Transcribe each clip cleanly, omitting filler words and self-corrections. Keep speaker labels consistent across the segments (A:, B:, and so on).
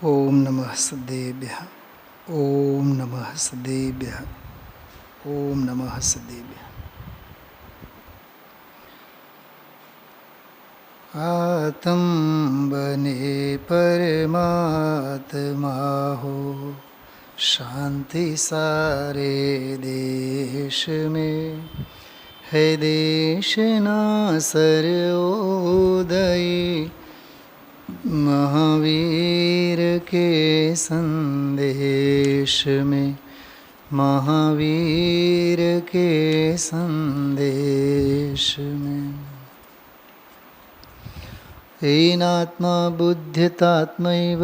A: ओम नमः सदेभ्यः। ओम नमः सदेभ्यः। ओम नमः सदेभ्यः। आत्म बने परमात्मा हो, शांति सारे देश में है। देश ना सर्वोदय महावीर के संदेश में, महावीर के संदेश में। येनात्मा बुद्ध्यतात्मैव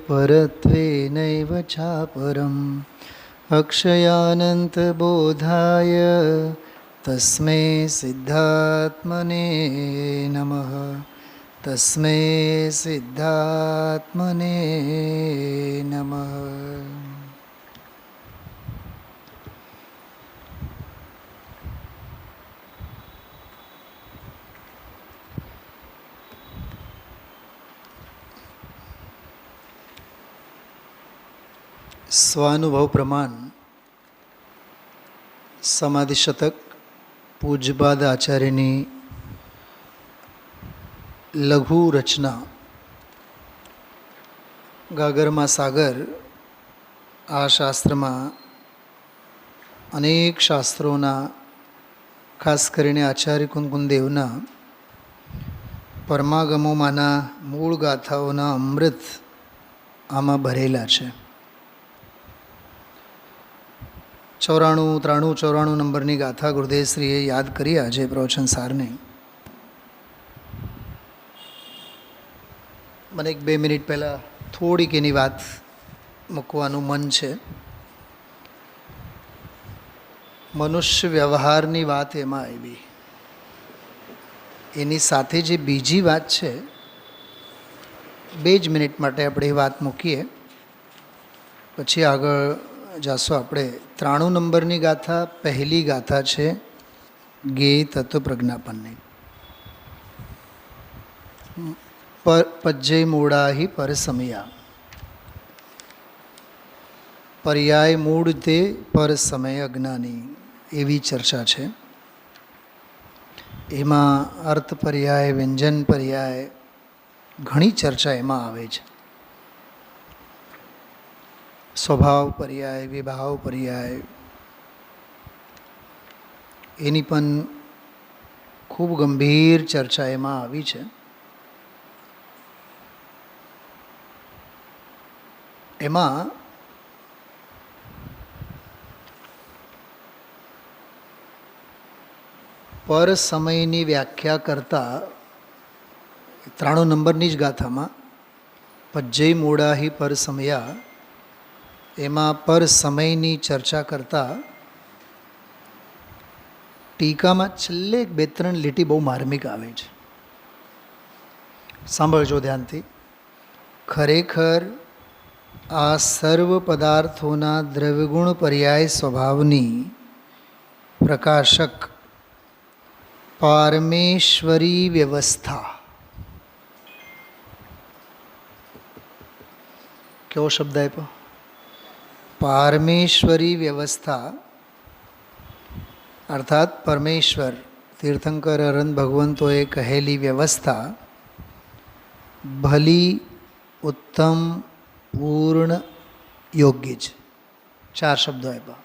A: परत्वेनैव चापरम् अक्षयानन्तबोधाय तस्मै सिद्धात्मने नमः। तस्मै सिद्धात्मने नमः। स्वानुभव प्रमाण समाधि शतक पूज्यपाद आचार्यनी लघु रचना गागरमा सागर। आ शास्त्रमा अनेक शास्त्रोना खास करीने आचार्य कुंकुमदेवना परमागमोमाना मूળ ગાથાઓના અમૃત આમાં ભરેલા છે। 94, 93, 94 નંબરની ગાથા ગુરુદેવશ્રીએ યાદ કરી આજે પ્રવચન સારને। મને 1-2 મિનિટ પહેલાં થોડીક એની વાત મૂકવાનું મન છે। મનુષ્ય વ્યવહારની વાત એમાં આવી, એની સાથે જે બીજી વાત છે 2 જ મિનિટ માટે આપણે એ વાત મૂકીએ, પછી આગળ જાશું આપણે। 93 નંબરની ગાથા પહેલી ગાથા છે જ્ઞેય તત્વ પ્રજ્ઞાપનની। પજ્જય મૂળાહી પરસમયા, પર્યાય મૂળ તે પર સમય અજ્ઞાની, એવી ચર્ચા છે। એમાં અર્થ પર્યાય, વ્યંજન પર્યાય ઘણી ચર્ચા એમાં આવે છે। સ્વભાવ પર્યાય, વિભાવ પર્યાય એની પણ ખૂબ ગંભીર ચર્ચા એમાં આવી છે। એમાં પર સમયની વ્યાખ્યા કરતા 93 નંબરની જ ગાથામાં પજ્જય મૂળાહી પર સમયા, એમાં પર સમયની ચર્ચા કરતા ટીકામાં છેલ્લે 2-3 લીટી બહુ માર્મિક આવે છે, સાંભળજો ધ્યાનથી। ખરેખર આ સર્વ પદાર્થોના દ્રવ્યગુણ પર્યાય સ્વભાવની પ્રકાશક પારમેશ્વરી વ્યવસ્થા, કેવો શબ્દ આપ્યો? પારમેશ્વરી વ્યવસ્થા, અર્થાત પરમેશ્વર તીર્થંકર અરંત ભગવંતોએ કહેલી વ્યવસ્થા ભલી, ઉત્તમ, પૂર્ણ, યોગ્ય છે। 4 શબ્દો આપ્યા।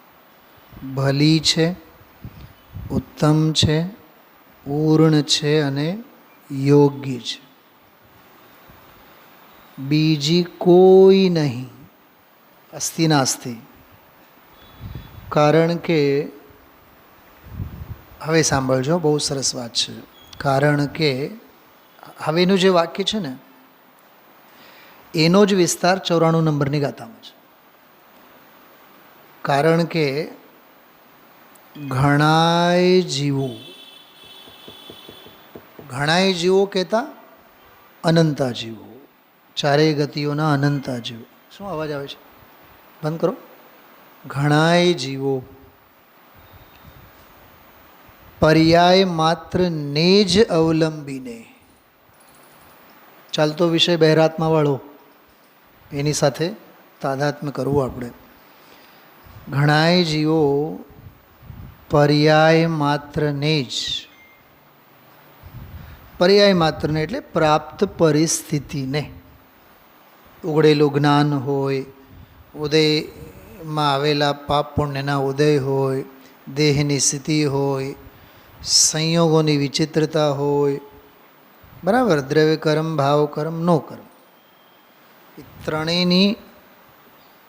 A: ભલી છે, ઉત્તમ છે, પૂર્ણ છે અને યોગ્ય છે। બીજી કોઈ નહીં, અસ્તિ નાસ્તિ। કારણ કે, હવે સાંભળજો, બહુ સરસ વાત છે। કારણ કે હવેનું જે વાક્ય છે ને એનો જ વિસ્તાર 94 નંબરની ગાથામાં છે। કારણ કે ઘણાય જીવો, ઘણાય જીવો કહેતા અનંતા જીવો, ચારેય ગતિઓના અનંતા જીવો। શું અવાજ આવે છે? બંધ કરો। ઘણાય જીવો પર્યાય માત્ર ને જ અવલંબીને, ચાલતો વિષય બહેરાત્મા વાળો, એની સાથે તાદાત્મ્ય કરવું આપણે. ઘણાય જીવો પર્યાય માત્રને જ, પર્યાય માત્રને એટલે પ્રાપ્ત પરિસ્થિતિને, ઉગડેલું જ્ઞાન હોય, ઉદયમાં આવેલા પાપ પુણ્યના ઉદય હોય, દેહની સ્થિતિ હોય, સંયોગોની વિચિત્રતા હોય, બરાબર, દ્રવ્ય કર્મ, ભાવ કર્મ, નો કર્મ, એ ત્રણેયની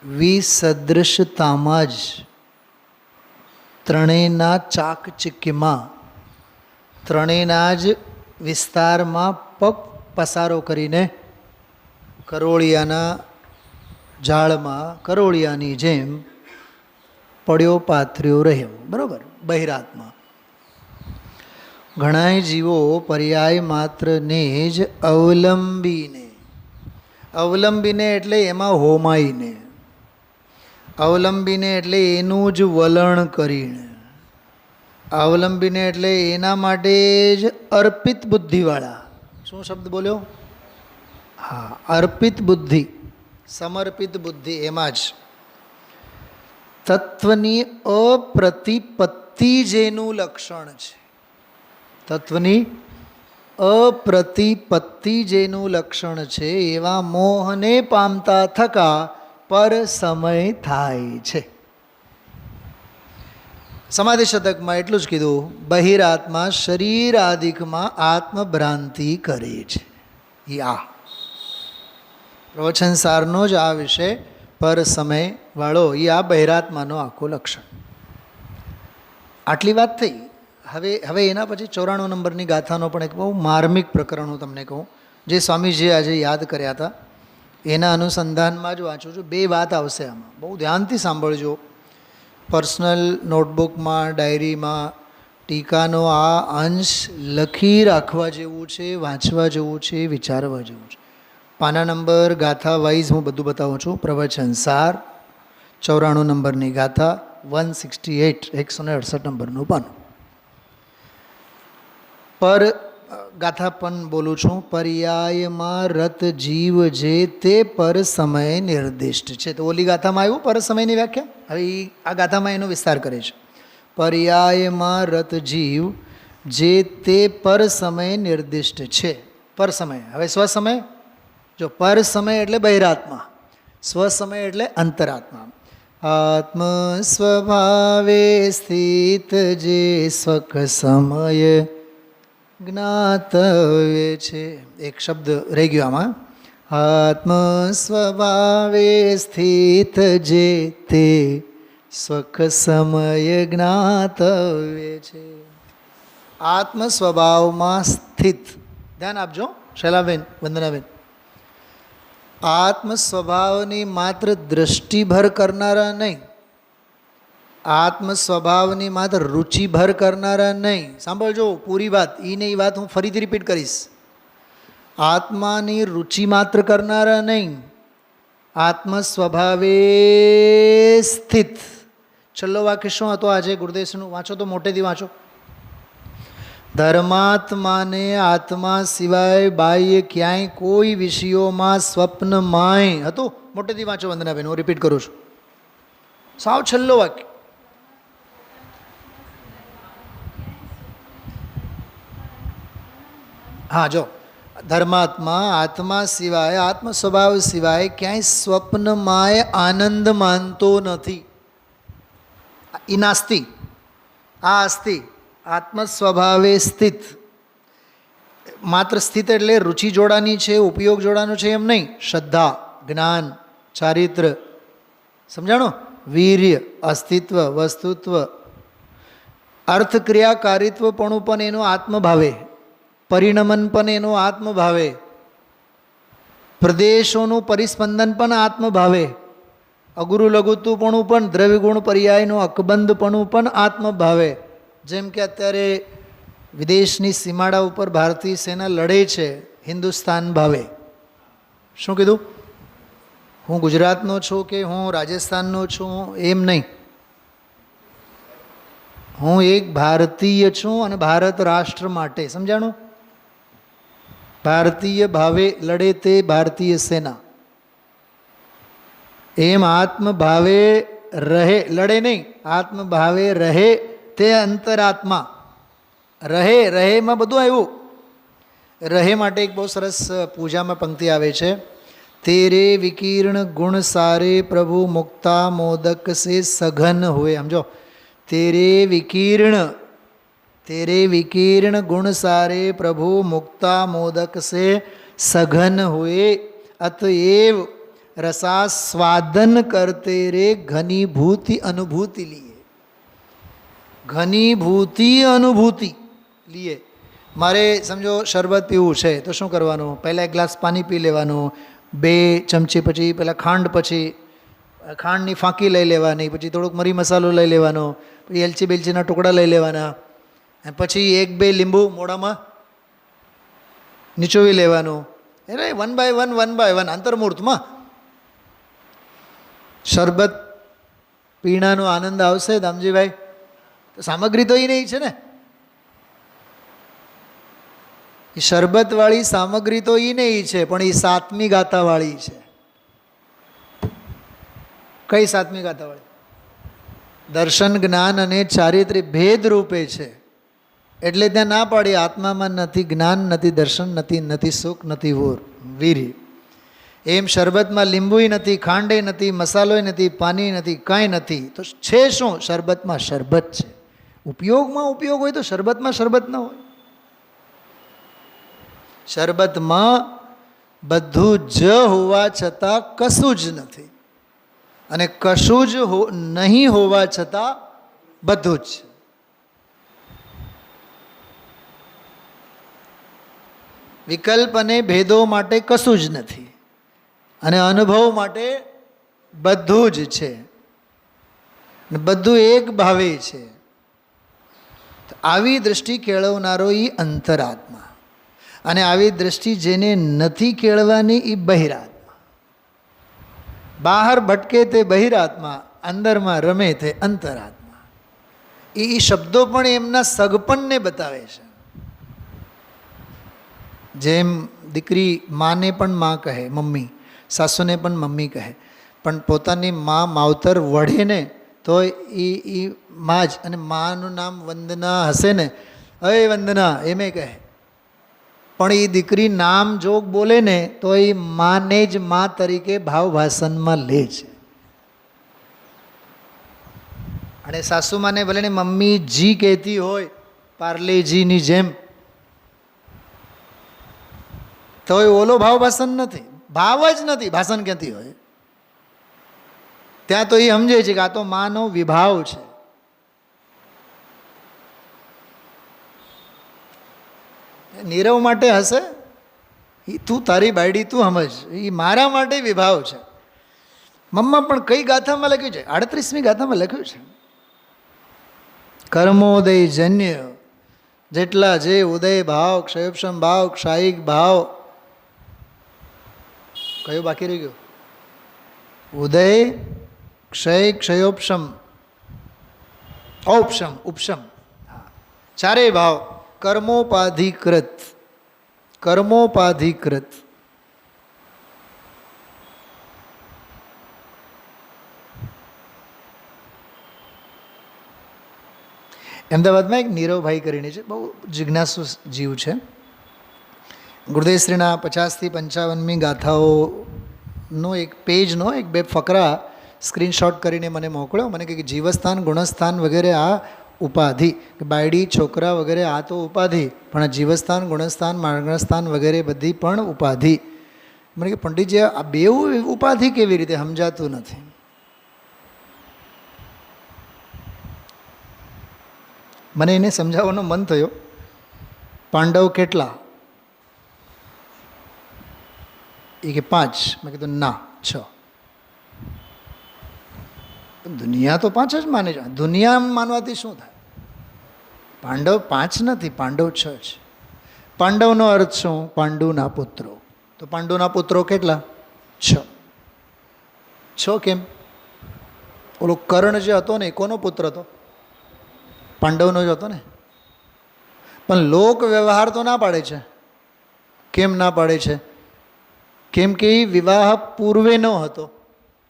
A: વિસદૃશતામાં જ, ત્રણેયના ચાકચિક્યમાં, ત્રણેયના જ વિસ્તારમાં પગ પસારો કરીને કરોળિયાના જાળમાં કરોળિયાની જેમ પડ્યો પાથર્યો રહ્યો, બરાબર, બહિરાત્મા. ઘણાય જીવો પર્યાય માત્રને જ અવલંબીને, અવલંબીને એટલે એમાં હોમાઈને, અવલંબીને એટલે એનું જ વલણ કરીને, અવલંબીને એટલે એના માટે જ અર્પિત બુદ્ધિવાળા. શું શબ્દ બોલ્યો? હા, અર્પિત બુદ્ધિ, સમર્પિત બુદ્ધિ, એમાં જ તત્વની અપ્રતિપત્તિ જેનું લક્ષણ છે, તત્વની અપ્રતિપત્તિ જેનું લક્ષણ છે, એવા મોહને પામતા થકા પર સમય થાય છે. સમાધિ શતકમાં એટલું જ કીધું, બહિરાત્મા શરીર આદિકમાં આત્મભ્રાંતિ કરે છે. આ પ્રવચન સારનો જ આ વિષય પર સમય વાળો, એ આ બહિરાત્માનો આખો લક્ષણ. આટલી વાત થઈ. હવે એના પછી 94 નંબરની ગાથાનો પણ એક બહુ માર્મિક પ્રકરણ હું તમને કહું, જે સ્વામીજીએ આજે યાદ કર્યા હતા, એના અનુસંધાનમાં જ વાંચું છું. બે વાત આવશે આમાં, બહુ ધ્યાનથી સાંભળજો. પર્સનલ નોટબુકમાં, ડાયરીમાં ટીકાનો આ અંશ લખી રાખવા જેવું છે, વાંચવા જેવું છે, વિચારવા જેવું છે. પાના નંબર ગાથા વાઇઝ હું બધું બતાવું છું. પ્રવચન સાર 94 નંબરની ગાથા, 168, 168 નંબરનું પાનું. પર ગાથા પણ બોલું છું. પર્યાયમાં રત જીવ જે તે પર સમય નિર્દિષ્ટ છે. તો ઓલી ગાથામાં આવ્યું પર સમયની વ્યાખ્યા, હવે આ ગાથામાં એનો વિસ્તાર કરે છે. પર્યાયમાં રત જીવ જે તે પર સમય નિર્દિષ્ટ છે. પર સમય, હવે સ્વસમય, જો પર સમય એટલે બહિરાત્મા, સ્વસમય એટલે અંતરાત્મા. આત્મ સ્વભાવે સ્થિત જે સ્વક સમય જ્ઞાતવ્ય છે. એક શબ્દ રહી ગયો આમાં. આત્મ સ્વભાવે સ્થિત જે તે સ્વક સમય જ્ઞાતવ્ય છે. આત્મ સ્વભાવમાં સ્થિત, ધ્યાન આપજો શૈલાબેન, વંદનાબેન. આત્મ સ્વભાવની માત્ર દ્રષ્ટિભર કરનારા નહીં, આત્મ સ્વભાવની માત્ર રુચિભર કરનારા નહીં. સાંભળજો પૂરી વાત, એ નહીં વાત હું ફરીથી રિપીટ કરીશ. આત્માની રુચિ માત્ર કરનારા નહીં, આત્મ સ્વભાવે સ્થિત. છેલ્લો વાક્ય શું હતો આજે ગુરુદેવનું? વાંચો તો, મોટેથી વાંચો. ધર્માત્માને આત્મા સિવાય બાહ્ય ક્યાંય કોઈ વિષયોમાં સ્વપ્નમાંય હતું. મોટેથી વાંચો વંદનાબેન, હું રિપીટ કરું છું. સાવ છેલ્લો વાક્ય. હા, જો ધર્માત્મા આત્મા સિવાય, આત્મ સ્વભાવ સિવાય ક્યાંય સ્વપ્નમાંય આનંદ માનતો નથી. એ નાસ્તિ, આ અસ્તિ. આત્મ સ્વભાવે સ્થિત, માત્ર સ્થિત એટલે રુચિ જોડાની છે, ઉપયોગ જોડાનો છે એમ નહીં. શ્રદ્ધા, જ્ઞાન, ચારિત્ર, સમજાણો, વીર્ય, અસ્તિત્વ, વસ્તુત્વ, અર્થક્રિયાકારિત્વ પણ એનો આત્મભાવે, પરિણમન પણ એનો આત્મભાવે, પ્રદેશોનું પરિસ્પંદન પણ આત્મભાવે, અગુરુ લઘુત્વપણું પણ, દ્રવ્યગુણ પર્યાયનું અકબંધપણું પણ આત્મભાવે. જેમ કે અત્યારે વિદેશની સીમાડા ઉપર ભારતીય સેના લડે છે હિન્દુસ્તાન ભાવે. શું કીધું? હું ગુજરાતનો છું કે હું રાજસ્થાનનો છું એમ નહીં, હું એક ભારતીય છું અને ભારત રાષ્ટ્ર માટે, સમજાણું? ભારતીય ભાવે લડે તે ભારતીય સેના. એમ આત્મભાવે રહે, લડે નહીં, આત્મભાવે રહે તે અંતરાત્મા. રહે, રહેમાં બધું આવ્યું. રહે માટે એક બહુ સરસ પૂજામાં પંક્તિ આવે છે, તેરે વિકીર્ણ ગુણ સારે પ્રભુ મુક્તા મોદક સે સઘન હોય. સમજો, तेरे विकीर्ण गुण सारे प्रभु मुक्ता मोदक से सघन हुए, अतएव रसास्वादन करते रे घनीभूति अनुभूति लिए. घनीभूति अनुभूति लिए. મારે સમજો શરબત પીવું છે તો શું કરવાનું? પહેલાં એક ગ્લાસ પાણી પી લેવાનું, 2 ચમચી પછી પહેલાં ખાંડ, પછી ખાંડની ફાંકી લઈ લેવાની, પછી થોડુંક મરી મસાલો લઈ લેવાનો, પછી એલચી બેલચીના ટુકડા લઈ લેવાના, અને પછી 1-2 લીંબુ મોઢામાં નીચોવી લેવાનું. એટલે 1 by 1 અંતર્મૂર્તમાં શરબત પીણાનો આનંદ આવશે દામજીભાઈ. તો સામગ્રી તો એ નહીં છે ને, એ શરબતવાળી સામગ્રી તો એ નહીં છે, પણ એ સાતમી ગાથાવાળી છે. કઈ સાતમી ગાથાવાળી? દર્શન, જ્ઞાન અને ચારિત્ર્ય ભેદ રૂપે છે. એટલે ત્યાં ના પાડી, આત્મામાં નથી જ્ઞાન, નથી દર્શન, નથી સુખ, નથી વીર્ય. એમ શરબતમાં લીંબુય નથી, ખાંડે નથી, મસાલોય નથી, પાણી નથી, કાંઈ નથી. તો છે શું? શરબતમાં શરબત છે. ઉપયોગમાં ઉપયોગ હોય તો શરબતમાં શરબત ન હોય. શરબતમાં બધું જ હોવા છતાં કશું જ નથી, અને કશું જ નહીં હોવા છતાં બધું જ. વિકલ્પ અને ભેદો માટે કશું જ નથી, અને અનુભવ માટે બધું જ છે, બધું એક ભાવે છે. આવી દૃષ્ટિ કેળવનારો એ અંતરાત્મા, અને આવી દૃષ્ટિ જેને નથી કેળવાની એ બહિરાત્મા. બહાર ભટકે તે બહિરાત્મા, અંદરમાં રમે તે અંતરાત્મા. એ શબ્દો પણ એમના સગપણને બતાવે છે. જેમ દીકરી માને પણ માં કહે, મમ્મી, સાસુને પણ મમ્મી કહે, પણ પોતાની મા માવતર વઢે ને તો એ માં જ, અને માનું નામ વંદના હશે ને, અય વંદના એમે કહે. પણ એ દીકરી નામ જોગ બોલે ને તો એ માને જ મા તરીકે ભાવભાષણમાં લે છે. અને સાસુમાને ભલે ને મમ્મી જી કહેતી હોય પાર્લેજીની જેમ, તો એ ઓલો ભાવભાષણ નથી, ભાવ જ નથી, ભાષણ ક્યાંથી હોય? ત્યાં તો એ સમજે છે કે આ તો માનો વિભાવ છે. નીરવ માટે હશે, એ તું તારી બાયડી તું સમજ, એ મારા માટે વિભાવ છે. મમ્મા પણ કઈ ગાથામાં લખ્યું છે? 38મી ગાથામાં લખ્યું છે, કર્મોદય જન્ય જેટલા જે ઉદય ભાવ, ક્ષયોપશમ ભાવ, ક્ષાયિક ભાવ, કયું બાકી રહી ગયું? ઉદય, ક્ષય, ક્ષયોપશમ, ઔપશમ, ઉપશમ, ચારેય ભાવ કર્મોપાધિકૃત. અમદાવાદમાં એક નીરવભાઈ કરીને છે, બહુ જિજ્ઞાસુ જીવ છે. ગુરુદેવશ્રીના 50થી 55મી ગાથાઓનો એક પેજનો 1-2 ફકરા સ્ક્રીનશોટ કરીને મને મોકલ્યો. મને કહે કે જીવસ્થાન, ગુણસ્થાન વગેરે આ ઉપાધિ, બાયડી, છોકરા વગેરે આ તો ઉપાધિ, પણ આ જીવસ્થાન, ગુણસ્થાન, માર્ગસ્થાન વગેરે બધી પણ ઉપાધિ. મને કે પંડિતજી આ બેઉ ઉપાધિ કેવી રીતે સમજાતું નથી? મને એને સમજાવવાનો મન થયો. પાંડવ કેટલા? એ કે 5. મેં કીધું ના 6. દુનિયા તો 5 જ માને છે. દુનિયા માનવાથી શું થાય? પાંડવ 5 નથી, પાંડવ 6 છે. પાંડવનો અર્થ શું? પાંડુના પુત્રો. તો પાંડુના પુત્રો કેટલા? 6. 6 કેમ? ઓલો કર્ણ જે હતો ને, કોનો પુત્ર હતો? પાંડવનો જ હતો ને. પણ લોક વ્યવહાર તો ના પાડે છે. કેમ ના પાડે છે? કેમ કે એ વિવાહ પૂર્વે ન હતો,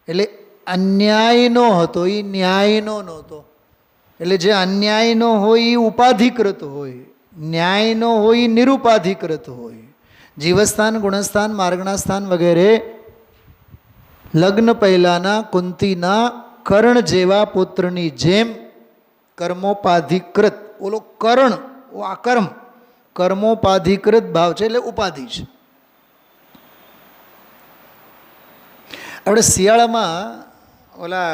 A: એટલે અન્યાયનો હતો, એ ન્યાયનો નહોતો. એટલે જે અન્યાયનો હોય એ ઉપાધિકૃત હોય, ન્યાયનો હોય એ નિરુપાધિકૃત હોય. જીવસ્થાન, ગુણસ્થાન, માર્ગણા સ્થાન વગેરે લગ્ન પહેલાંના કુંતીના કર્ણ જેવા પુત્રની જેમ કર્મોપાધિકૃત, ઓલો કર્ણ, ઓ આ કર્મ, કર્મોપાધિકૃત ભાવ છે, એટલે ઉપાધિ છે. આપણે શિયાળામાં ઓલા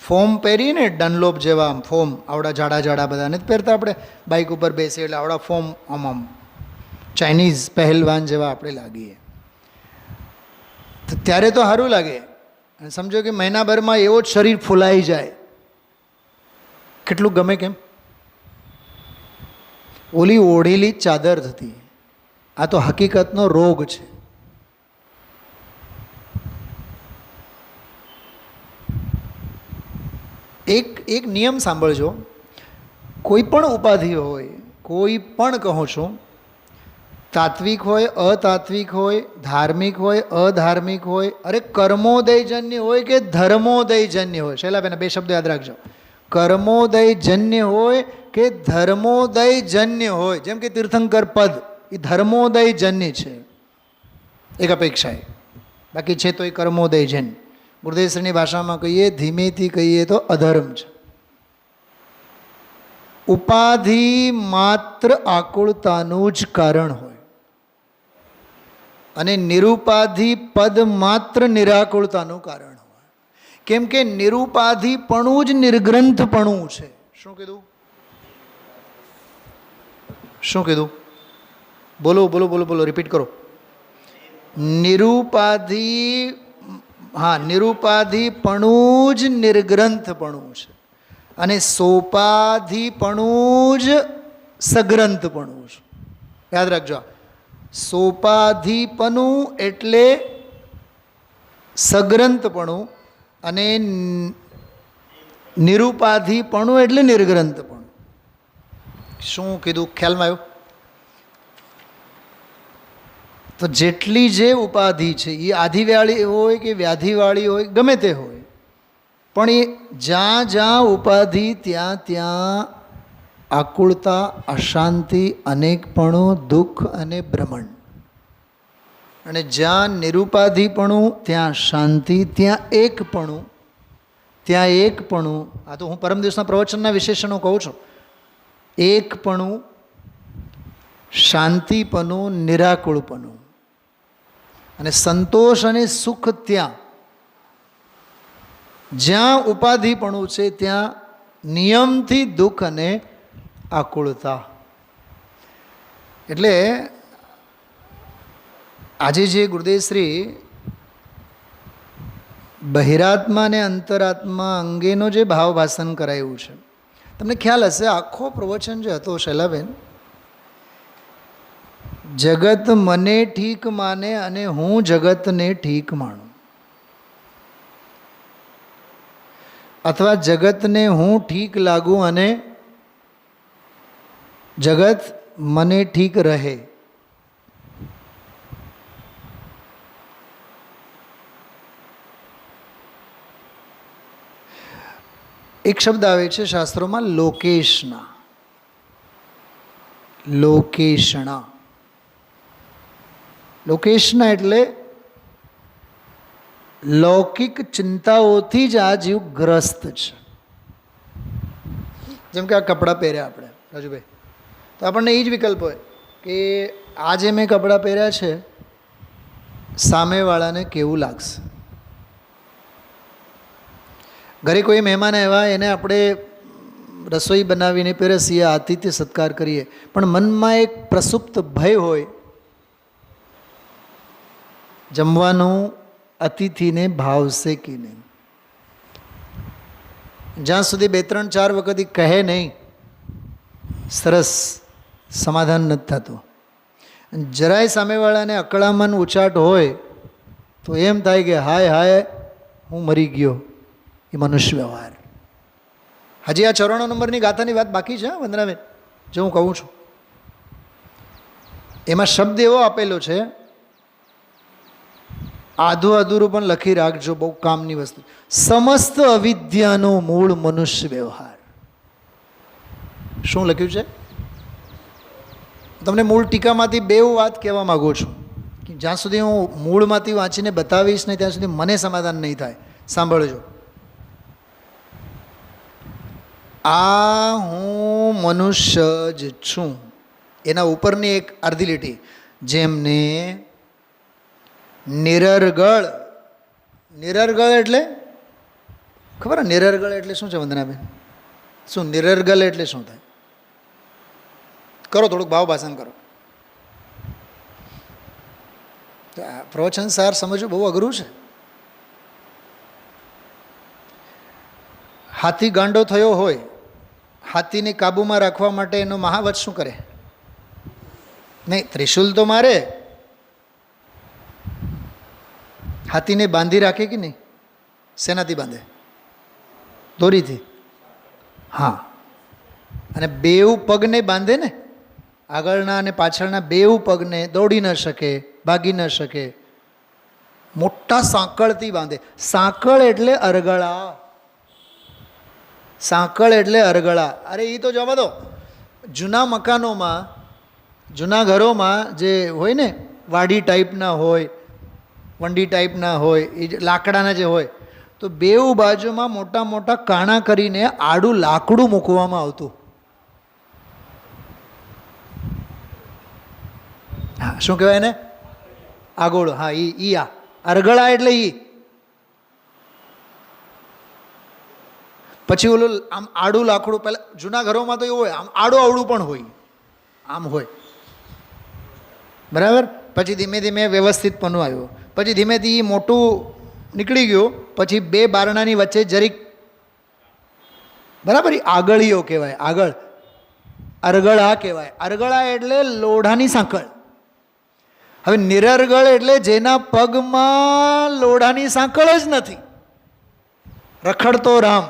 A: ફોર્મ પહેરીને ડનલોપ જેવા આમ ફોર્મ, આવડા જાડા જાડા બધા નથી પહેરતા આપણે, બાઇક ઉપર બેસીએ એટલે આવડા ફોર્મ, આમ આમ ચાઇનીઝ પહેલવાન જેવા આપણે લાગીએ. તો ત્યારે તો સારું લાગે, અને સમજો કે મહિનાભરમાં એવો જ શરીર ફૂલાઈ જાય, કેટલું ગમે. કેમ? ઓલી ઓઢેલી જ ચાદર થતી. આ તો હકીકતનો રોગ છે. એક નિયમ સાંભળજો, કોઈ પણ ઉપાધિ હોય, કોઈ પણ કહું છું, તાત્વિક હોય, અતાત્વિક હોય, ધાર્મિક હોય, અધાર્મિક હોય, અરે કર્મોદયજન્ય હોય કે ધર્મોદયજન્ય હોય, શૈલાબેન બે શબ્દો યાદ રાખજો, કર્મોદયજન્ય હોય કે ધર્મોદયજન્ય હોય. જેમ કે તીર્થંકર પદ એ ધર્મોદયજન્ય છે એક અપેક્ષાએ, બાકી છે તો એ કર્મોદયજન્ય. ગુરુદેવશ્રીની ભાષામાં કહીએ, ધીમેથી કહીએ તો અધર્મ છે. ઉપાધિ માત્ર આકુળતાનું જ કારણ હોય, અને નિરુપાધિ પદ માત્ર નિરાકુળતાનું કારણ હોય. કેમ કે નિરુપાધિપણું જ નિર્ગ્રંથપણું છે. શું કીધું? શું કીધું? બોલો બોલો બોલો બોલો, રિપીટ કરો. નિરુપાધિ, હા, નિરુપાધિપણું જ નિર્ગ્રંથપણું છે, અને સોપાધિપણું જ સગ્રંથપણું છે. યાદ રાખજો, સોપાધિપણું એટલે સગ્રંથપણું, અને નિરુપાધિપણું એટલે નિર્ગ્રંથપણું. શું કીધું? ખ્યાલમાં આવ્યું? તો જેટલી જે ઉપાધિ છે એ આધિવાળી હોય કે વ્યાધિવાળી હોય, ગમે તે હોય, પણ એ જ્યાં જ્યાં ઉપાધિ ત્યાં ત્યાં આકુળતા, અશાંતિ, અનેકપણું, દુઃખ અને ભ્રમણ. અને જ્યાં નિરુપાધિપણું ત્યાં શાંતિ, ત્યાં એકપણું, ત્યાં એકપણું. આ તો હું પરમ દિવસના પ્રવચનના વિશેષણો કહું છું. એકપણું, શાંતિપણું, નિરાકુળપણું, અને સંતોષ અને સુખ ત્યાં. જ્યાં ઉપાધિપણું છે ત્યાં નિયમથી દુઃખ અને આકુળતા. એટલે આજે જે ગુરુદેવશ્રી બહિરાત્મા અને અંતરાત્મા અંગેનો જે ભાવભાષણ કરાયું છે, તમને ખ્યાલ હશે, આખો પ્રવચન જે હતો શૈલાબેન, જગત મને ઠીક માને અને હું જગતને ઠીક માનું, અથવા જગતને હું ઠીક લાગું અને જગત મને ઠીક રહે. એક શબ્દ આવે છે શાસ્ત્રોમાં, લોકેશના. લોકેશના, લોકેશના એટલે લૌકિક ચિંતાઓથી જ આ જીવ ગ્રસ્ત છે. જેમ કે આ કપડાં પહેર્યા આપણે, રાજુભાઈ, તો આપણને એ જ વિકલ્પ હોય કે આ જે મેં કપડાં પહેર્યા છે સામેવાળાને કેવું લાગશે. ઘરે કોઈ મહેમાન આવ્યા, એને આપણે રસોઈ બનાવીને પીરસીએ, આતિથ્ય સત્કાર કરીએ, પણ મનમાં એક પ્રસુપ્ત ભય હોય, જમવાનું અતિથિને ભાવશે કે નહીં. જ્યાં સુધી 2-3-4 વખત કહે નહીં, સરસ સમાધાન નથી થતું. જરાય સામેવાળાને અકળામણ ઉચાટ હોય તો એમ થાય કે હાય હાય હું મરી ગયો. એ મનુષ્ય વ્યવહાર. હજી આ 94 નંબરની ગાથાની વાત બાકી છે વંદનાબેન, જો હું કહું છું એમાં શબ્દ એવો આપેલો છે, આધું અધૂરું પણ લખી રાખજો, બહુ કામની વસ્તુ. સમસ્ત અવિદ્યાનો મૂળ મનુષ્ય વ્યવહાર. શું લખ્યું છે? તમને મૂળ ટીકામાંથી બે વાત કહેવા માગું છું કે જ્યાં સુધી હું મૂળમાંથી વાંચીને બતાવીશ નહીં ત્યાં સુધી મને સમાધાન નહીં થાય. સાંભળજો. આ હું મનુષ્ય જ છું, એના ઉપરની એક અર્ધી લીટી, જેમને નિરર્ગળ. નિરર્ગળ એટલે ખબર? નિરર્ગળ એટલે શું છે વંદનાબેન? શું નિરર્ગળ એટલે શું થાય? કરો થોડુંક ભાવ ભાષણ કરો. પ્રવચન સાર સમજવું બહુ અઘરું છે. હાથી ગાંડો થયો હોય, હાથીને કાબૂમાં રાખવા માટે એનો મહાવત શું કરે? નહીં, ત્રિશુલ તો મારે. હાથીને બાંધી રાખે કે નહીં? શેનાથી બાંધે? દોરીથી. હા, અને બેઉ પગને બાંધે ને, આગળના અને પાછળના બેઉ પગને દોડી ન શકે, ભાગી ન શકે, મોટા સાંકળથી બાંધે. સાંકળ એટલે અરગળા. સાંકળ એટલે અરગળા. અરે એ તો જવા દો. જૂના મકાનોમાં, જૂના ઘરોમાં જે હોય ને, વાડી ટાઈપના હોય, વંડી ટાઈપના હોય, એ લાકડાના જે હોય, તો બેઉ બાજુમાં મોટા મોટા કાણા કરીને આડું લાકડું મૂકવામાં આવતું. હા, શું કહેવાય એને? આગોળો. હા, ઈ આ અરગળા એટલે ઈ. પછી ઓલું આમ આડું લાકડું, પહેલાં જૂના ઘરોમાં તો એવું હોય, આમ આડું આવડું પણ હોય, આમ હોય, બરાબર. પછી ધીમે ધીમે વ્યવસ્થિત પણ આવ્યો. પછી ધીમેથી એ મોટું નીકળી ગયું. પછી બે બારણાની વચ્ચે જરીક, બરાબર, એ આગળીઓ કહેવાય. આગળ અરગળા કહેવાય. અરગળા એટલે લોઢાની સાંકળ. હવે નિરર્ગળ એટલે જેના પગમાં લોઢાની સાંકળ જ નથી. રખડતો રામ.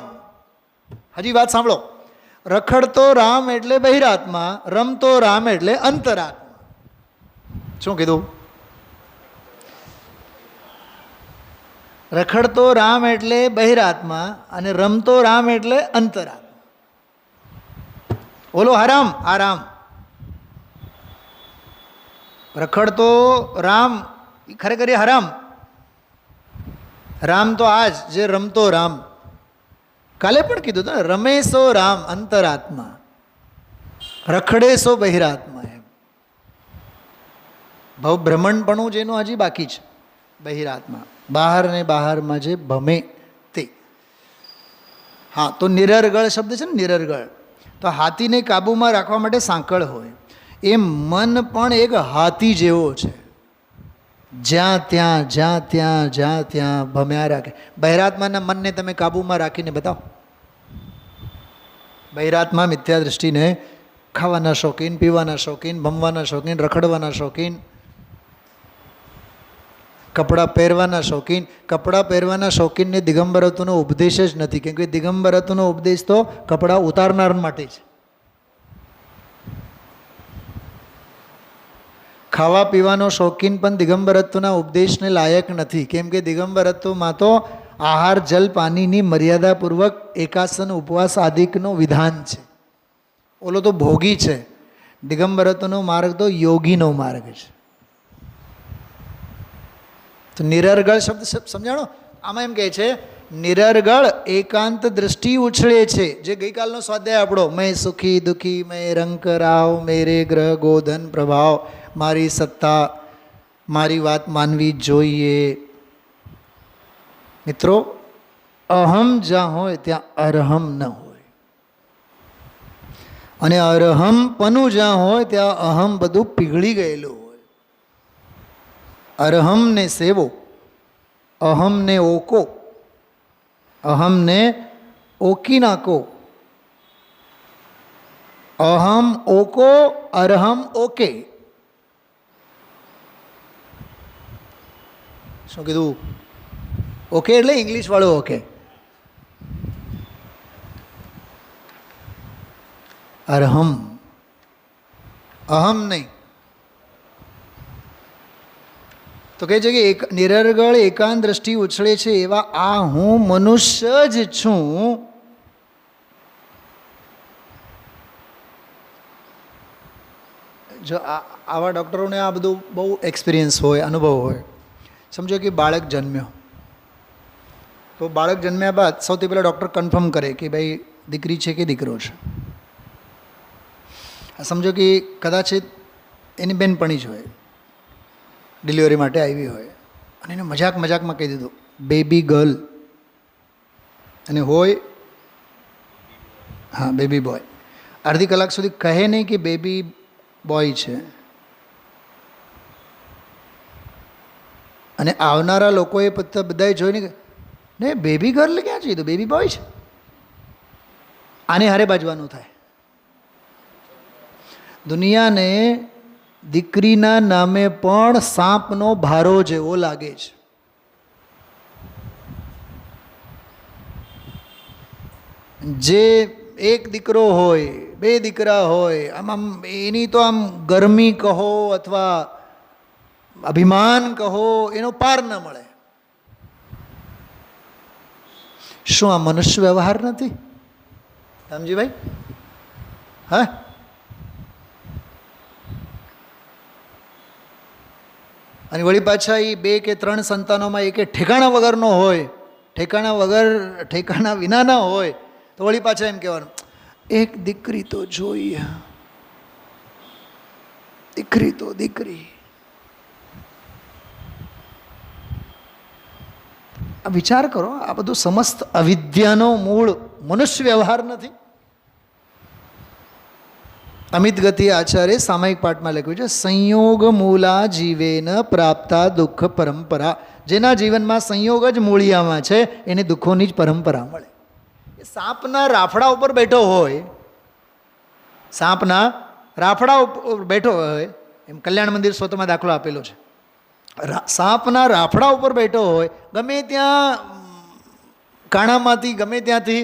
A: હજી વાત સાંભળો. રખડતો રામ એટલે બહિરાત્મા, રમતો રામ એટલે અંતરાત્મા. શું કીધું? રખડતો રામ એટલે બહિરાત્મા અને રમતો રામ એટલે અંતરાત્મા. ઓલો હરામ, આ રામ. રખડતો રામ ખરેખર એ હરામ. રામ તો આજ જે રમતો રામ. કાલે પણ કીધું હતું ને, રમેશો રામ અંતરાત્મા, રખડેશો બહિરાત્મા. એમ ભવ ભ્રમણપણું જેનું હજી બાકી છે, બહિરાત્મા. બહાર ને બહારમાં જે ભમે તે. હા, તો નિરર્ગળ શબ્દ છે ને, નિરર્ગળ. તો હાથીને કાબૂમાં રાખવા માટે સાંકળ હોય. એમ મન પણ એક હાથી જેવો છે, જ્યાં ત્યાં જ્યાં ત્યાં જ્યાં ત્યાં ભમ્યા રાખે. બહિરાત્માના મનને તમે કાબૂમાં રાખીને બતાવો. બહિરાત્મા મિથ્યા દૃષ્ટિને ખાવાના શોખીન, પીવાના શોખીન, ભમવાના શોખીન, રખડવાના શોખીન, કપડાં પહેરવાના શોખીન. કપડાં પહેરવાના શોખીનને દિગંબરત્વનો ઉપદેશ જ નથી, કેમ કે દિગંબરત્વનો ઉપદેશ તો કપડાં ઉતારનાર માટે છે. ખાવા પીવાનો શોખીન પણ દિગંબરત્વના ઉપદેશને લાયક નથી, કેમ કે દિગંબરત્વમાં તો આહાર જલ પાણીની મર્યાદાપૂર્વક એકાસન ઉપવાસ આદિકનો વિધાન છે. ઓલો તો ભોગી છે. દિગંબરત્વનો માર્ગ તો યોગીનો માર્ગ છે. તો નિરર્ગળ શબ્દ સમજાણો? આમાં એમ કહે છે, નિરર્ગળ એકાંત દૃષ્ટિ ઉછળે છે. જે ગઈકાલનો સ્વાધ્યાય આપણો, મેં સુખી દુઃખી, મેં રંક રાવ, મેરે ગ્રહ ગોધન પ્રભાવ, મારી સત્તા, મારી વાત માનવી જોઈએ. મિત્રો, અહમ જ્યાં હોય ત્યાં અરહમ ન હોય, અને અરહમ પનું જ્યાં હોય ત્યાં અહમ બધું પીગળી ગયેલું હોય. અરહમને સેવો, અહમને ઓકો, અહમને ઓકી નાખો. અહમ ઓકો, અરહમ ઓકે. શું કીધું? ઓકે એટલે ઇંગ્લિશ વાળો ઓકે. અરહમ, અહમ નહીં. તો કહે છે કે એક નિરર્ગળ એકાંત દ્રષ્ટિ ઉછળે છે એવા આ હું મનુષ્ય જ છું. જો આવા ડૉક્ટરોને આ બધું બહુ એક્સપિરિયન્સ હોય, અનુભવ હોય. સમજો કે બાળક જન્મ્યો, તો બાળક જન્મ્યા બાદ સૌથી પહેલાં ડૉક્ટર કન્ફર્મ કરે કે ભાઈ દીકરી છે કે દીકરો છે. સમજો કે કદાચ એની બેનપણી જ હોય, ડિલિવરી માટે આવી હોય, અને એને મજાકમાં કહી દીધું બેબી ગર્લ, અને હોય હા બેબી બોય. અડધી કલાક સુધી કહે નહીં કે બેબી બોય છે, અને આવનારા લોકોએ બધાએ જોઈને ને બેબી ગર્લ ક્યાં છે, તો બેબી બોય છે. આને હારે બાજવાનું થાય. દુનિયાને દીકરીના નામે પણ સાપનો ભારો જેવો લાગે છે. જે એક દીકરો હોય, બે દીકરા હોય, આમ એની તો આમ ગરમી કહો અથવા અભિમાન કહો, એનો પાર ન મળે. શું આ મનુષ્ય વ્યવહાર નથી રામજીભાઈ? હા, અને વળી પાછા એ 2 કે 3 સંતાનોમાં એક ઠેકાણા વગરનો હોય, ઠેકાણા વિનાના હોય, તો વળી પાછા એમ કહેવાનું એક દીકરી તો જોઈએ, દીકરી તો દીકરી. આ વિચાર કરો, આ બધું સમસ્ત અવિદ્યાનો મૂળ મનુષ્ય વ્યવહાર નથી? અમિત ગતિ આચાર્ય સામાયિક પાઠમાં લખ્યું છે, સંયોગ મૂલા જીવેન પ્રાપ્તા દુઃખ પરંપરા. જેના જીવનમાં સંયોગ જ મૂળિયામાં છે એને દુઃખોની જ પરંપરા મળે. સાપના રાફડા ઉપર બેઠો હોય, સાપના રાફડા ઉપર બેઠો હોય, એમ કલ્યાણ મંદિર સ્વતમાં દાખલો આપેલો છે. સાપના રાફડા ઉપર બેઠો હોય, ગમે ત્યાં કાણામાંથી ગમે ત્યાંથી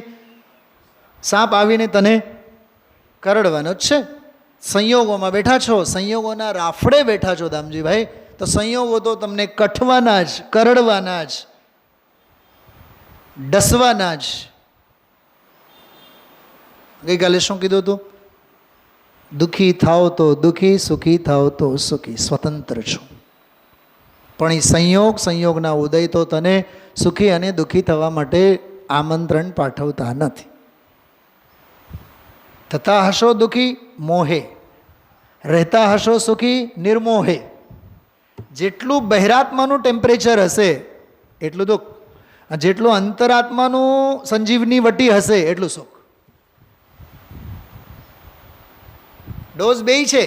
A: સાપ આવીને તને કરડવાનો જ છે. સંયોગોમાં બેઠા છો, સંયોગોના રાફડે બેઠા છો દામજીભાઈ, તો સંયોગો તો તમને કઠવાના જ, કરડવાના જ, ડસવાના જ. ગઈકાલે શું કીધું હતું? દુઃખી થાવ તો દુઃખી, સુખી થાવ તો સુખી, સ્વતંત્ર છો. પણ એ સંયોગના ઉદય તો તને સુખી અને દુઃખી થવા માટે આમંત્રણ પાઠવતા નથી. થતા હશો દુઃખી મોહે, રહેતા હશો સુખી નિર્મોહે. જેટલું બહિરાત્માનું ટેમ્પરેચર હશે એટલું દુઃખ, જેટલું અંતરાત્માનું સંજીવની વટી હશે એટલું સુખ. ડોઝ બેય છે,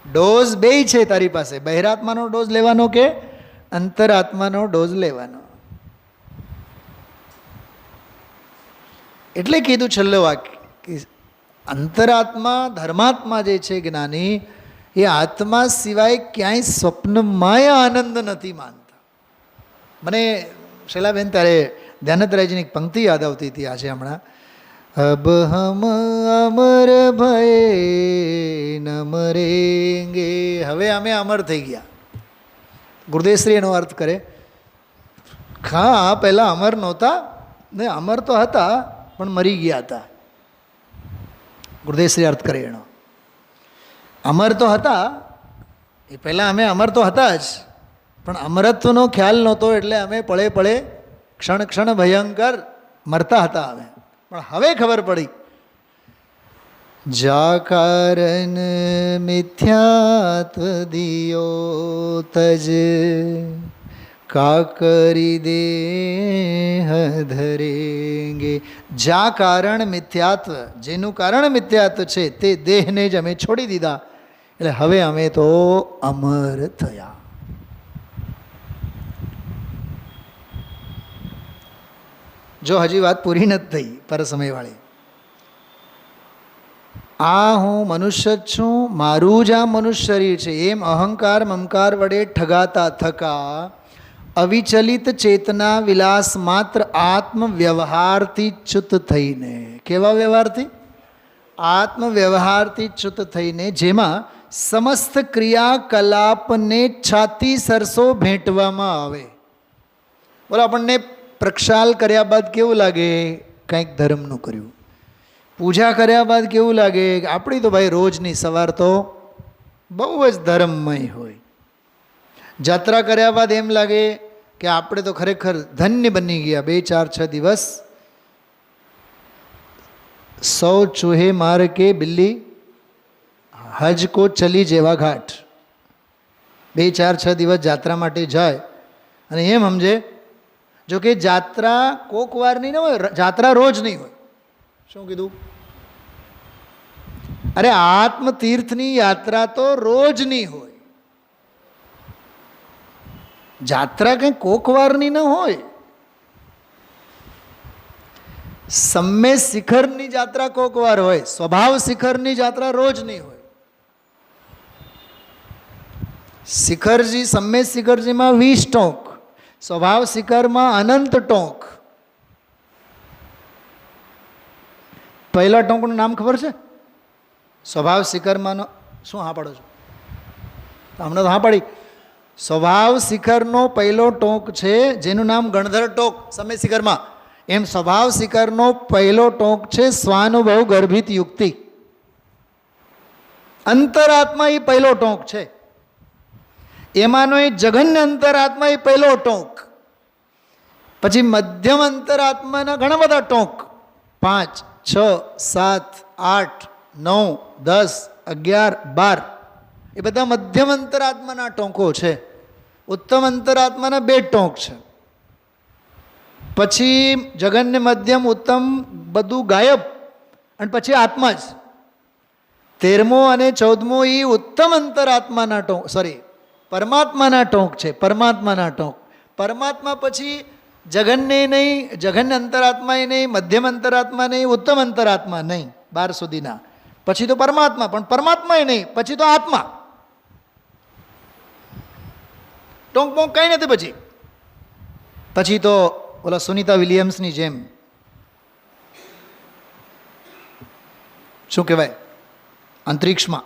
A: ડોઝ બેય છે તારી પાસે. બહિરાત્માનો ડોઝ લેવાનો કે અંતરાત્માનો ડોઝ લેવાનો. એટલે કીધું છેલ્લો વાક્ય કે અંતરાત્મા ધર્માત્મા જે છે જ્ઞાની, એ આત્મા સિવાય ક્યાંય સ્વપ્નમાંય આનંદ નથી માનતા. મને શૈલાબેન ત્યારે ધ્યાનતરાયજીની એક પંક્તિ યાદ આવતી હતી આજે હમણાં. અબ હમ અમર ભયે ન મરેંગે. હવે અમે અમર થઈ ગયા. ગુરુદેવશ્રી એનો અર્થ કરે, હા પહેલાં અમર નહોતા ને, અમર તો હતા પણ મરી ગયા હતા. ગુરુદેવશ્રી અર્થ કરે એનો. અમર તો હતા, એ પહેલાં અમે અમર તો હતા જ, પણ અમરત્વનો ખ્યાલ નહોતો એટલે અમે પળે પળે ક્ષણ ક્ષણ ભયંકર મરતા હતા. અમે પણ હવે ખબર પડી, જા કારણ મિથ્યાત્વ દિયો તજ કા કરી દે ધરેંગે. જા કારણ મિથ્યાત્વ, જેનું કારણ મિથ્યાત્વ છે તે દેહને જ અમે છોડી દીધા, એટલે હવે અમે તો અમર થયા. જો હજી વાત પૂરી નથી થઈ પર સમયવાળી. આ હું મનુષ્ય જ છું, મારું જ આ મનુષ્ય શરીર છે, એમ અહંકાર મમકાર વડે ઠગાતા થકા અવિચલિત ચેતના વિલાસ માત્ર આત્મ વ્યવહારથી ચ્યુત થઈને. કેવા વ્યવહારથી? આત્મ વ્યવહારથી ચ્યુત થઈને, જેમાં સમસ્ત ક્રિયાકલાપને છાતી સરસો ભેટવામાં આવે. બોલો, આપણને પ્રક્ષાલ કર્યા બાદ કેવું લાગે? કંઈક ધર્મનું કર્યું. પૂજા કર્યા બાદ કેવું લાગે? આપણી તો ભાઈ રોજની સવાર તો બહુ જ ધર્મમય હોય. જાત્રા કર્યા બાદ એમ લાગે કે આપણે તો ખરેખર ધન્ય બની ગયા. 2, 4, 6 દિવસ 100 ચૂહે માર કે બિલ્લી હજ કો ચલી જેવા ઘાટ. 2, 4, 6 દિવસ જાત્રા માટે જાય અને એમ સમજે, જો કે જાત્રા કોક વાર નહીં હોય, જાત્રા રોજ નહીં હોય. શું કીધું? અરે આત્મતીર્થની યાત્રા તો રોજની હોય. જાત્રા કંઈ કોક વારની ન હોય. સમ્ય શિખરની જાત્રા કોક વાર હોય, સ્વભાવ શિખરની જાત્રા રોજની હોય. શિખરજી, સમ્ય શિખરજીમાં 20 ટોંક, સ્વભાવ શિખરમાં અનંત ટોંક. પહેલા ટોંકનું નામ ખબર છે? સ્વભાવ શિખરમાંનો શું? હા પાડો છો હમણાં તો? હા પાડી. સ્વભાવ શિખરનો પહેલો ટોંક છે જેનું નામ ગણધર ટોંક સમ્ય શિખરમાં. એમ સ્વભાવ શિખરનો પહેલો ટોંક છે સ્વાનુભવ ગર્ભિત યુક્તિ. અંતરાત્મા એ પહેલો ટોંક છે. એમાંનો એ જઘન્ય અંતરાત્મા એ પહેલો ટોંક. પછી મધ્યમ અંતરાત્માના ઘણા બધા ટોંક, 5, 6, 7, 8, 9, 10, 11, 12 એ બધા મધ્યમ અંતરાત્માના ટોંકો છે. ઉત્તમ અંતરાત્માના 2 ટોંક છે. પછી જગન્ય, મધ્યમ, ઉત્તમ બધું ગાયબ અને પછી આત્મા જ. 13મો અને 14મો એ ઉત્તમ અંતરાત્માના ટોંક, સોરી પરમાત્માના ટોંક છે. પરમાત્માના ટોંક. પરમાત્મા પછી જગન્ય નહીં, જઘન્ય અંતરાત્મા નહીં, મધ્યમ અંતરાત્મા નહીં, ઉત્તમ અંતરાત્મા નહીં, 12 સુધીના. પછી તો પરમાત્મા, પણ પરમાત્મા નહીં, પછી તો આત્મા. ટોંક પોંક કંઈ નથી. પછી તો ઓલા સુનિતા વિલિયમ્સની જેમ શું કહેવાય, અંતરિક્ષમાં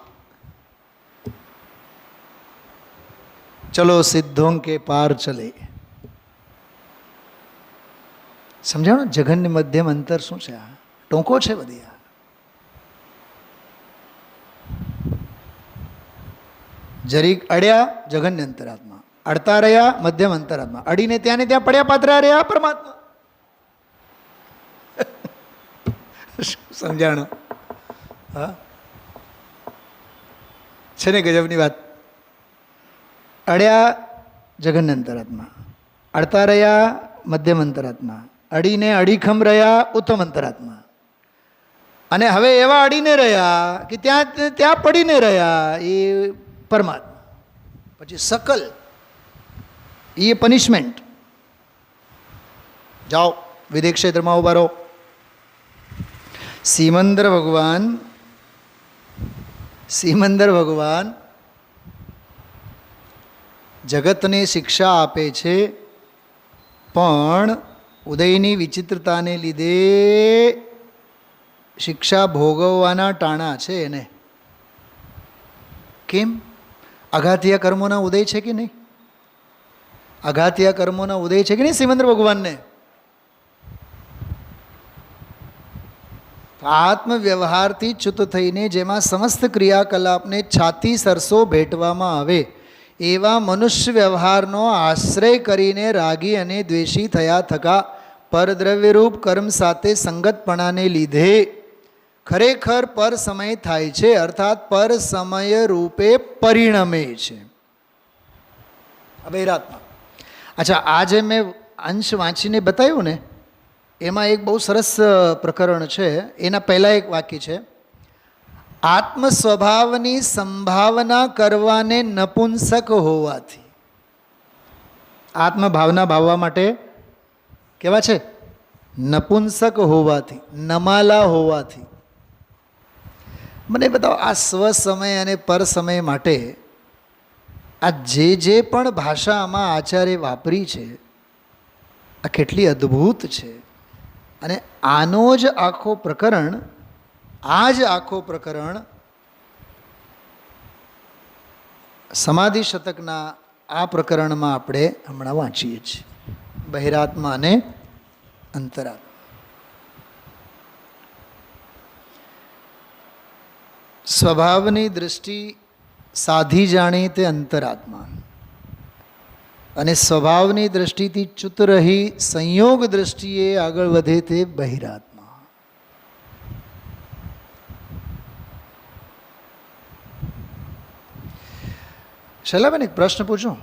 A: ચલો સિદ્ધોં કે પાર ચલે. સમજાણો? જઘન્ય, મધ્યમ, અંતર શું છે? આ ટોંકો છે બધી. જરીક અડ્યા જઘન્ય અંતરાત્મા, અડતા રહ્યા મધ્યમ અંતરાત્મા, અડીને ત્યાં ને ત્યાં પડ્યા પાત્રા રહ્યા પરમાત્મા. સમજાણો? હા, છે ને ગજબની વાત. અડ્યા જઘન્ય અંતરાત્મા, અડતા રહ્યા મધ્યમ અંતરાત્મા, અડીને અડીખમ રહ્યા ઉત્તમ અંતરાત્મા, અને હવે એવા અડીને રહ્યા કે ત્યાં પડીને રહ્યા એ પરમાત્મા. પછી સકલ એ પનિશમેન્ટ. જાઓ વિદેહ ક્ષેત્રમાં ઉભા રહો. સિમંદર ભગવાન જગતને શિક્ષા આપે છે, પણ ઉદયની વિચિત્રતાને લીધે શિક્ષા ભોગવવાના ટાણા છે એને. કેમ? અઘાતિયા કર્મોના ઉદય છે કે નહીં? અઘાતિયા કર્મોના ઉદય છે કે નહીં સિમંદર ભગવાનને? આત્મવ્યવહારથી ચ્યુત થઈને જેમાં સમસ્ત ક્રિયાકલાપને છાતી સરસો ભેટવામાં આવે એવા મનુષ્ય વ્યવહારનો આશ્રય કરીને રાગી અને દ્વેષી થયા થકા પરદ્રવ્યરૂપ કર્મ સાથે સંગતપણાને લીધે ખરેખર પર સમય થાય છે, અર્થાત પર સમય રૂપે પરિણમે છે. અભૈરાત્મા. અચ્છા, આ જે મેં અંશ વાંચીને બતાવ્યું ને, એમાં એક બહુ સરસ પ્રકરણ છે. એના પહેલાં એક વાક્ય છે, આત્મ સ્વભાવની સંભાવના કરવાને નપુંસક હોવાથી. આત્મભાવના ભાવવા માટે કેવા છે? નપુંસક હોવાથી, નમાલા હોવાથી. મને બતાવો, આ સ્વસમય અને પર સમય માટે આ જે પણ ભાષા આમાં આચાર્ય વાપરી છે, આ કેટલી અદ્ભુત છે. અને આનો જ આખો પ્રકરણ સમાધિ શતકના આ પ્રકરણમાં આપણે હમણાં વાંચીએ છીએ, બહિરાત્મા અને અંતરાત્મા. સ્વભાવની દૃષ્ટિ સાધી જાણી તે અંતરાત્મા, અને સ્વભાવની દૃષ્ટિથી ચ્યુત રહી સંયોગ દૃષ્ટિએ આગળ વધે તે બહિરાત્મા. શૈલાબેન, એક પ્રશ્ન પૂછો.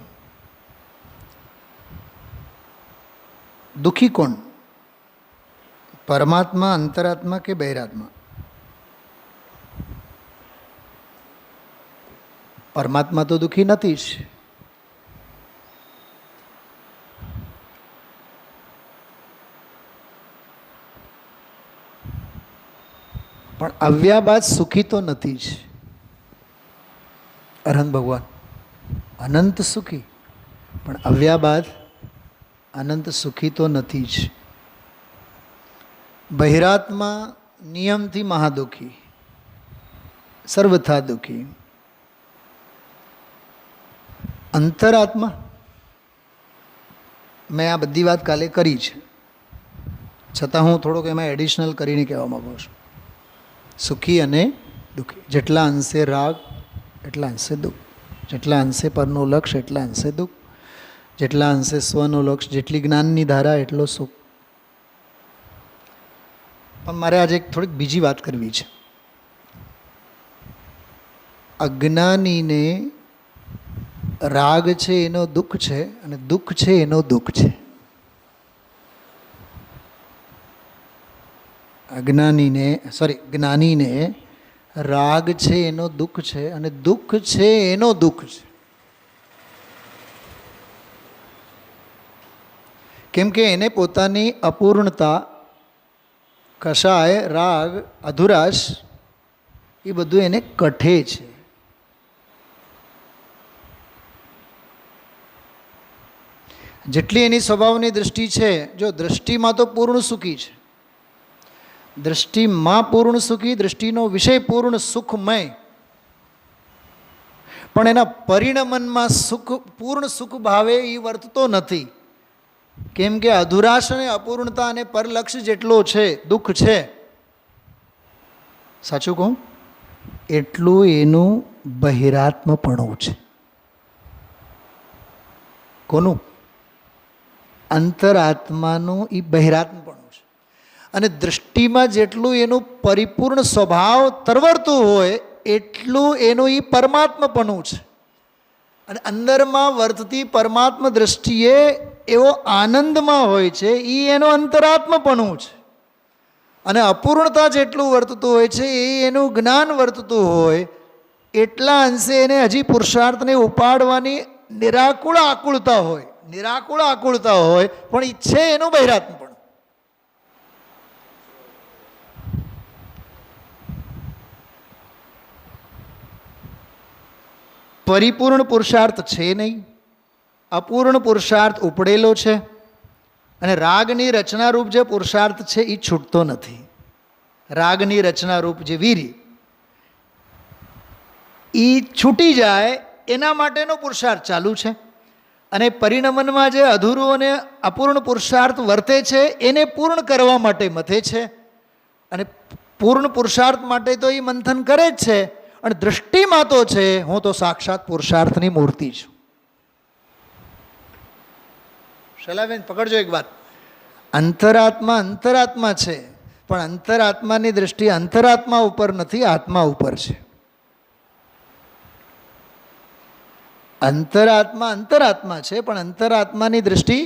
A: દુઃખી કોણ? પરમાત્મા, અંતરાત્મા કે બહિરાત્મા? પરમાત્મા તો દુઃખી નથી જ. પણ આવ્યા બાદ સુખી તો નથી જ. અરહંત ભગવાન અનંત સુખી, પણ આવ્યા બાદ અનંત સુખી તો નથી જ. બહિરાત્મા નિયમથી મહાદુખી, સર્વથા દુઃખી. અંતરાત્મા, મેં આ બધી વાત કાલે કરી છે, છતાં હું થોડોક એમાં એડિશનલ કરીને કહેવા માગું છું. સુખી અને દુઃખી. જેટલા અંશે રાગ એટલા અંશે દુઃખ, જેટલા અંશે પરનું લક્ષ એટલા અંશે દુઃખ, જેટલા અંશે સ્વનું લક્ષ, જેટલી જ્ઞાનની ધારા એટલો સુખ. પણ મારે આજે એક થોડીક બીજી વાત કરવી છે. અજ્ઞાનીને રાગ છે એનો દુઃખ છે, અને દુઃખ છે એનો દુઃખ છે. જ્ઞાનીને રાગ છે એનો દુઃખ છે, અને દુઃખ છે એનો દુઃખ છે. કેમ કે એને પોતાની અપૂર્ણતા, કષાય, રાગ, અધુરાશ એ બધું એને કઠે છે. જેટલી એની સ્વભાવની દૃષ્ટિ છે, જો દૃષ્ટિમાં તો પૂર્ણ સુખી છે, દૃષ્ટિમાં પૂર્ણ સુખી, દૃષ્ટિનો વિષય પૂર્ણ સુખમય, પણ એના પરિણમનમાં સુખ, પૂર્ણ સુખ ભાવે એ વર્તતો નથી. કેમ કે અધુરાશ અને અપૂર્ણતા અને પરલક્ષ જેટલો છે દુઃખ છે, સાચું કહું, એટલું એનું બહિરાત્મપણું છે. કોનું? અંતરાત્માનું એ બહિરાત્મપણું છે. અને દૃષ્ટિમાં જેટલું એનું પરિપૂર્ણ સ્વભાવ તરવરતું હોય એટલું એનું એ પરમાત્મપણું છે. અને અંદરમાં વર્તતી પરમાત્મા દૃષ્ટિએ એવો આનંદમાં હોય છે, એ એનું અંતરાત્મપણું છે. અને અપૂર્ણતા જેટલું વર્તતું હોય છે એ એનું જ્ઞાન વર્તતું હોય, એટલા અંશે એને હજી પુરુષાર્થને ઉપાડવાની નિરાકુળ આકુળતા હોય, પણ ઈચ્છે એનું બહિરાત્મપણું. પરિપૂર્ણ પુરુષાર્થ છે નહીં, અપૂર્ણ પુરુષાર્થ ઉપડેલો છે. અને રાગની રચનારૂપ જે પુરુષાર્થ છે એ છૂટતો નથી. રાગની રચનારૂપ જે વીર્ય એ છૂટી જાય એના માટેનો પુરુષાર્થ ચાલુ છે. અને પરિણમનમાં જે અધૂરું અને અપૂર્ણ પુરુષાર્થ વર્તે છે એને પૂર્ણ કરવા માટે મથે છે. અને પૂર્ણ પુરુષાર્થ માટે તો એ મંથન કરે જ છે. અને દૃષ્ટિમાં તો છે હું તો સાક્ષાત પુરુષાર્થની મૂર્તિ છું. શૈલાબેન પકડજો એક વાત, અંતરાત્મા છે, પણ અંતરાત્માની દૃષ્ટિ અંતરાત્મા ઉપર નથી, આત્મા ઉપર છે. અંતરાત્મા છે, પણ અંતરાત્માની દૃષ્ટિ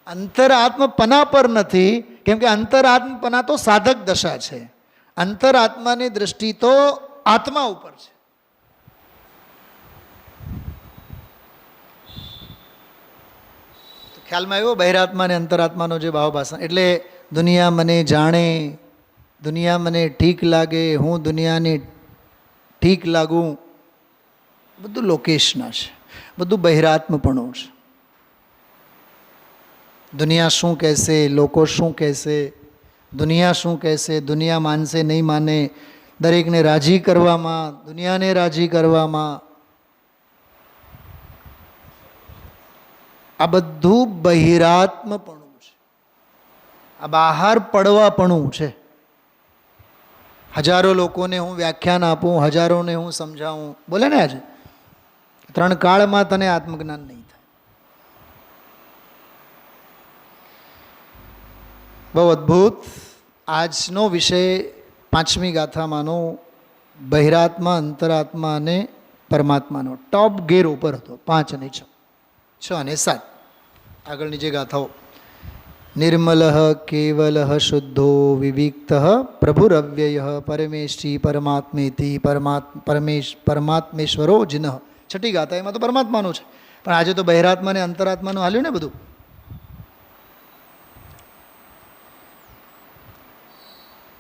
A: અંતરાત્મપના પર નથી. કેમ કે અંતરાત્મપના તો સાધક દશા છે, અંતરાત્માની દૃષ્ટિ તો આત્મા ઉપર છે. ખ્યાલમાં આવ્યો બહિરાત્મા અને અંતરાત્માનો જે ભાવભાષા? એટલે દુનિયા મને જાણે, દુનિયા મને ઠીક લાગે, હું દુનિયાને ઠીક લાગું, બધું લોકેશના છે, બધું બહિરાત્મપણું છે. દુનિયા શું કહેશે, લોકો શું કહેશે, દુનિયા શું કહેશે, દુનિયા માનશે નહીં માને, દરેકને રાજી કરવામાં, દુનિયાને રાજી કરવામાં, આ બધું બહિરાત્મપણું છે, આ બહાર પડવાપણું છે. હજારો લોકોને હું વ્યાખ્યાન આપું, હજારોને હું સમજાવું, બોલે ને આજે 3 કાળમાં તને આત્મજ્ઞાન નહીં થાય. બહુ અદ્ભુત. આજનો વિષય 5મી ગાથામાંનો બહિરાત્મા, અંતરાત્મા અને પરમાત્માનો ટોપ ગેર ઉપર હતો. 5 અને 6, 6 અને 7. આગળની જે ગાથાઓ, નિર્મલ કેવલ શુદ્ધો વિવિક્ત પ્રભુરવ્યય પરમેષ્ઠી પરમાત્મેતિ પરમાત્મેશ્વરો જિન. 6ઠી ગાથા એમાં તો પરમાત્માનું છે, પણ આજે તો બહિરાત્મા અને અંતરાત્માનું હાલ્યું ને બધું.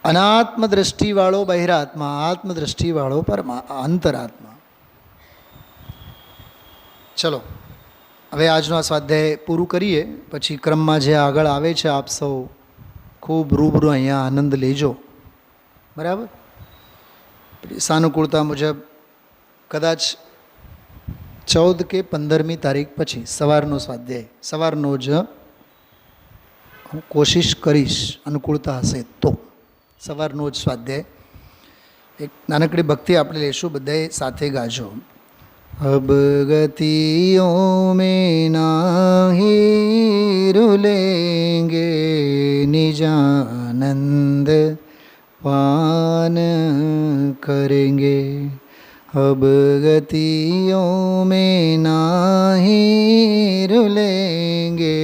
A: અનાત્મ દ્રષ્ટિવાળો બહિરાત્મા, આત્મદ્રષ્ટિવાળો અંતરાત્મા. ચલો હવે આજનો આ સ્વાધ્યાય પૂરું કરીએ, પછી ક્રમમાં જે આગળ આવે છે આપ સૌ ખૂબ રૂબરૂ અહીંયા આનંદ લેજો. બરાબર? સાનુકૂળતા મુજબ કદાચ 14 કે 15મી તારીખ પછી સવારનો સ્વાધ્યાય, સવારનો જ હું કોશિશ કરીશ, અનુકૂળતા હશે તો સવારનો જ સ્વાધ્યાય. એક નાનકડી ભક્તિ આપણે લેશું, બધાએ સાથે ગાજો. अब गतियों में नाही रुलेंगे निजानंद पान करेंगे. अब गतियों में नाही रुलेंगे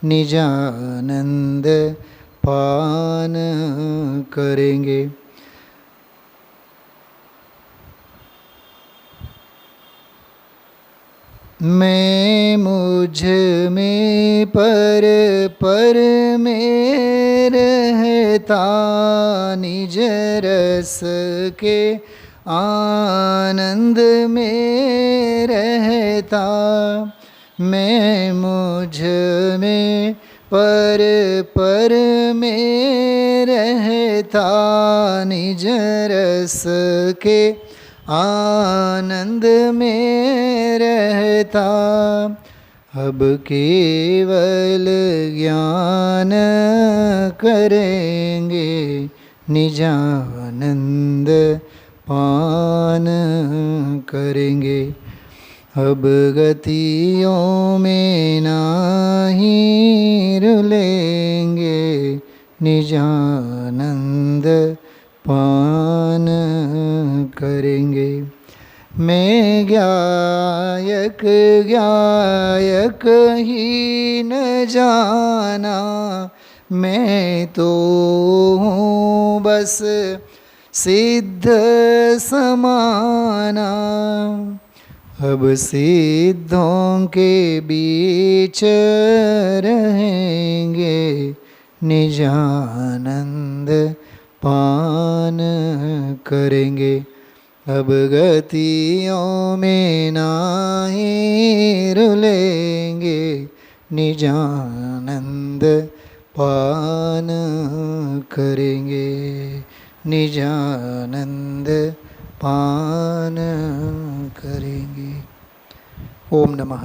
A: निजानंद पान करेंगे. मैं मुझ में पर में रहता निज रस के आनंद में रहता. मैं मुझ में पर में रहता निज रस के आनंद में रहता. अब केवल ज्ञान करेंगे निजानंद पान करेंगे. अब गतियों में नाही रुलेंगे निजानंद पान करेंगे. मैं गायक ही न जाना, मैं तो हूँ बस सिद्ध समाना. अब सिद्धों के बीच रहेंगे निजानंद पान करेंगे. अब गतियों में नाही रुलेंगे निजानंद पान करेंगे. निजानंद पान करेंगे. ओम नमः.